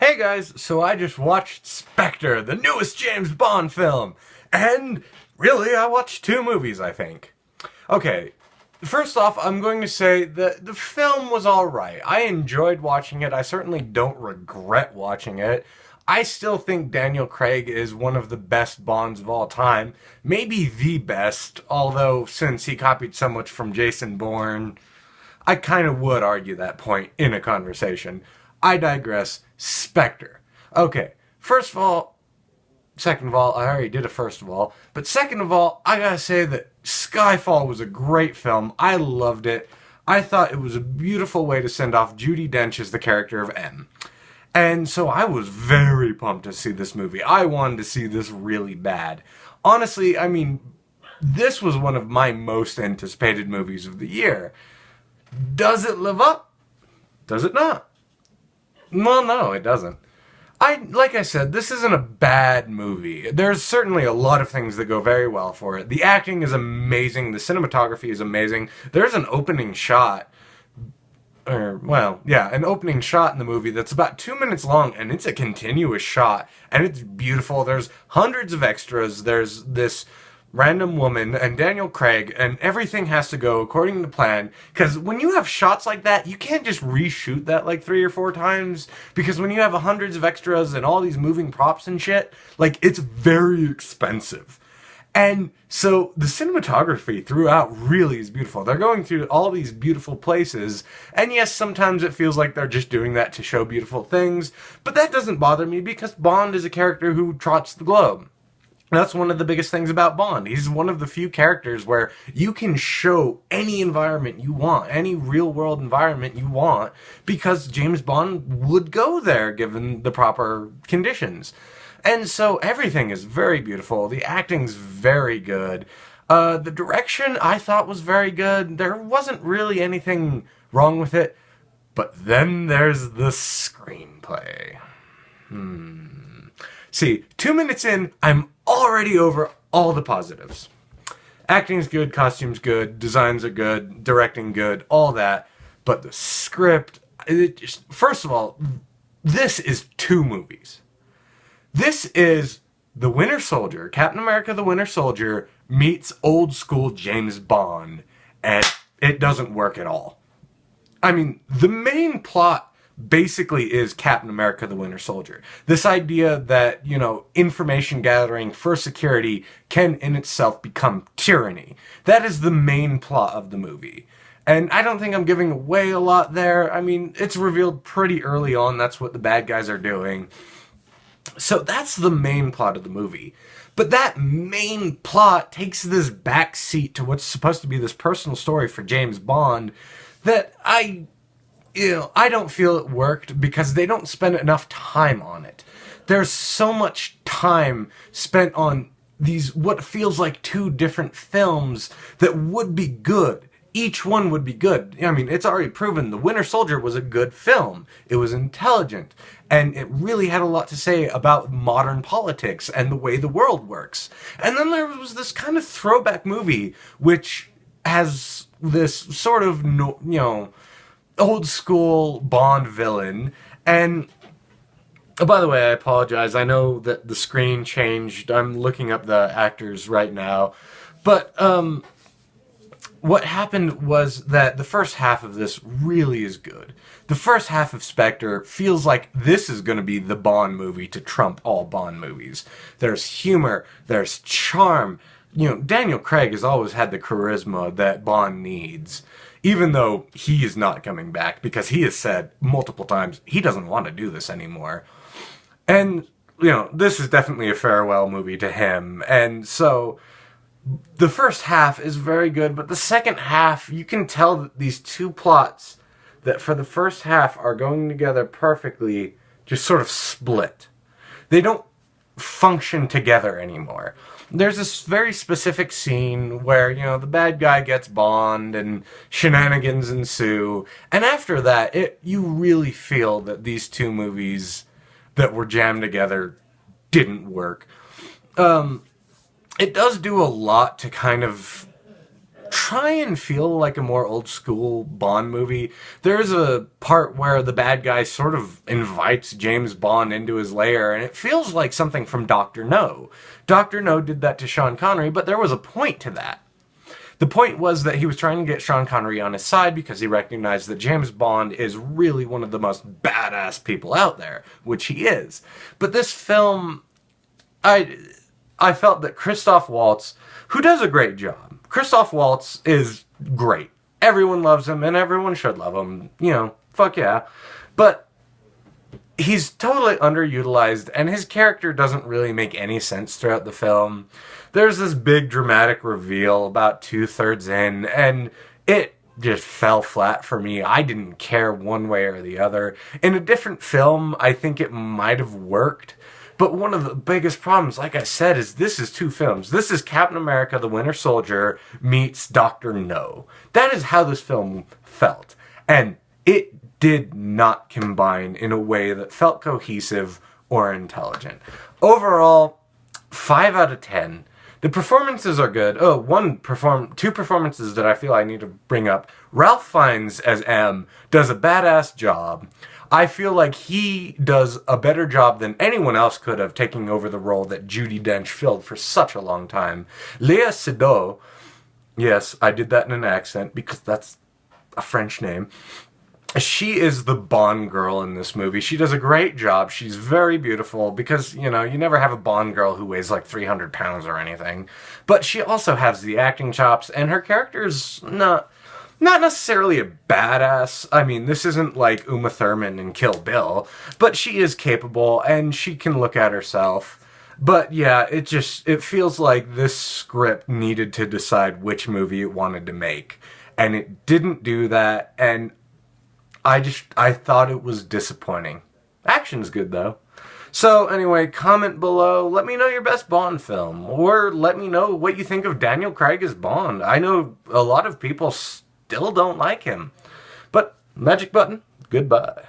Hey guys, so I just watched Spectre, the newest James Bond film, and really I watched two movies, I think. Okay, first off, I'm going to say that the film was alright. I enjoyed watching it, I certainly don't regret watching it. I still think Daniel Craig is one of the best Bonds of all time, maybe the best, although since he copied so much from Jason Bourne, I kind of would argue that point in a conversation. I digress. Spectre. Okay, first of all, second of all, I already did a first of all, but second of all, I gotta say that Skyfall was a great film. I loved it. I thought it was a beautiful way to send off Judi Dench as the character of M. And so I was very pumped to see this movie. I wanted to see this really bad. Honestly, I mean, this was one of my most anticipated movies of the year. Does it live up? Does it not? Well, no, it doesn't. Like I said, this isn't a bad movie. There's certainly a lot of things that go very well for it. The acting is amazing. The cinematography is amazing. There's an opening shot, an opening shot in the movie that's about 2 minutes long, and it's a continuous shot, and it's beautiful. There's hundreds of extras. There's this random woman and Daniel Craig, and everything has to go according to plan, because when you have shots like that, you can't just reshoot that like 3 or 4 times, because when you have hundreds of extras and all these moving props and shit, like, it's very expensive. And so the cinematography throughout really is beautiful. They're going through all these beautiful places, and yes, sometimes it feels like they're just doing that to show beautiful things, but that doesn't bother me because Bond is a character who trots the globe. That's one of the biggest things about Bond. He's one of the few characters where you can show any environment you want, any real-world environment you want, because James Bond would go there given the proper conditions. And so everything is very beautiful. The acting's very good. The direction I thought was very good. There wasn't really anything wrong with it. But then there's the screenplay. See, 2 minutes in, I'm already over all the positives. Acting's good, costume's good, designs are good, directing good, all that. But the script, first of all, this is 2 movies. This is The Winter Soldier, Captain America the Winter Soldier, meets old school James Bond, and it doesn't work at all. I mean, the main plot basically is Captain America the Winter Soldier. This idea that, information gathering for security can in itself become tyranny. That is the main plot of the movie. And I don't think I'm giving away a lot there. I mean, it's revealed pretty early on that's what the bad guys are doing. So that's the main plot of the movie. But that main plot takes this backseat to what's supposed to be this personal story for James Bond that I don't feel it worked because they don't spend enough time on it. There's so much time spent on these, what feels like 2 different films that would be good. Each one would be good. I mean, it's already proven The Winter Soldier was a good film. It was intelligent, and it really had a lot to say about modern politics and the way the world works. And then there was this kind of throwback movie, which has this sort of, old school Bond villain. And by the way, I apologize. I know that the screen changed. I'm looking up the actors right now. But what happened was that the first half of this really is good. The first half of Spectre feels like this is going to be the Bond movie to trump all Bond movies. There's humor, there's charm. Daniel Craig has always had the charisma that Bond needs. Even though he is not coming back, because he has said multiple times he doesn't want to do this anymore. And, this is definitely a farewell movie to him. And so the first half is very good, but the second half, you can tell that these 2 plots that for the first half are going together perfectly just sort of split. They don't function together anymore. There's this very specific scene where, the bad guy gets Bond and shenanigans ensue. And after that, you really feel that these 2 movies that were jammed together didn't work. It does do a lot to kind of try and feel like a more old school Bond movie. There's a part where the bad guy sort of invites James Bond into his lair, and it feels like something from Dr. No. Dr. No did that to Sean Connery, but there was a point to that. The point was that he was trying to get Sean Connery on his side because he recognized that James Bond is really one of the most badass people out there, which he is. But this film, I felt that Christoph Waltz, who does a great job, Christoph Waltz is great. Everyone loves him, and everyone should love him. You know, fuck yeah. But he's totally underutilized, and his character doesn't really make any sense throughout the film. There's this big dramatic reveal about 2/3 in, and it just fell flat for me. I didn't care one way or the other. In a different film, I think it might have worked. But one of the biggest problems, like I said, is this is two films. This is Captain America, the Winter Soldier meets Dr. No. That is how this film felt. And it did not combine in a way that felt cohesive or intelligent. Overall, 5 out of 10. The performances are good. Two performances that I feel I need to bring up. Ralph Fiennes as M does a badass job. I feel like he does a better job than anyone else could have taking over the role that Judi Dench filled for such a long time. Léa Seydoux, yes, I did that in an accent because that's a French name. She is the Bond girl in this movie. She does a great job. She's very beautiful because, you know, you never have a Bond girl who weighs like 300 pounds or anything. But she also has the acting chops, and her character's not necessarily a badass. I mean, this isn't like Uma Thurman in Kill Bill, but she is capable, and she can look at herself. But yeah, it feels like this script needed to decide which movie it wanted to make. And it didn't do that, and I thought it was disappointing. Action's good, though. So, anyway, comment below. Let me know your best Bond film. Or let me know what you think of Daniel Craig as Bond. I know a lot of people still don't like him. But, magic button, goodbye.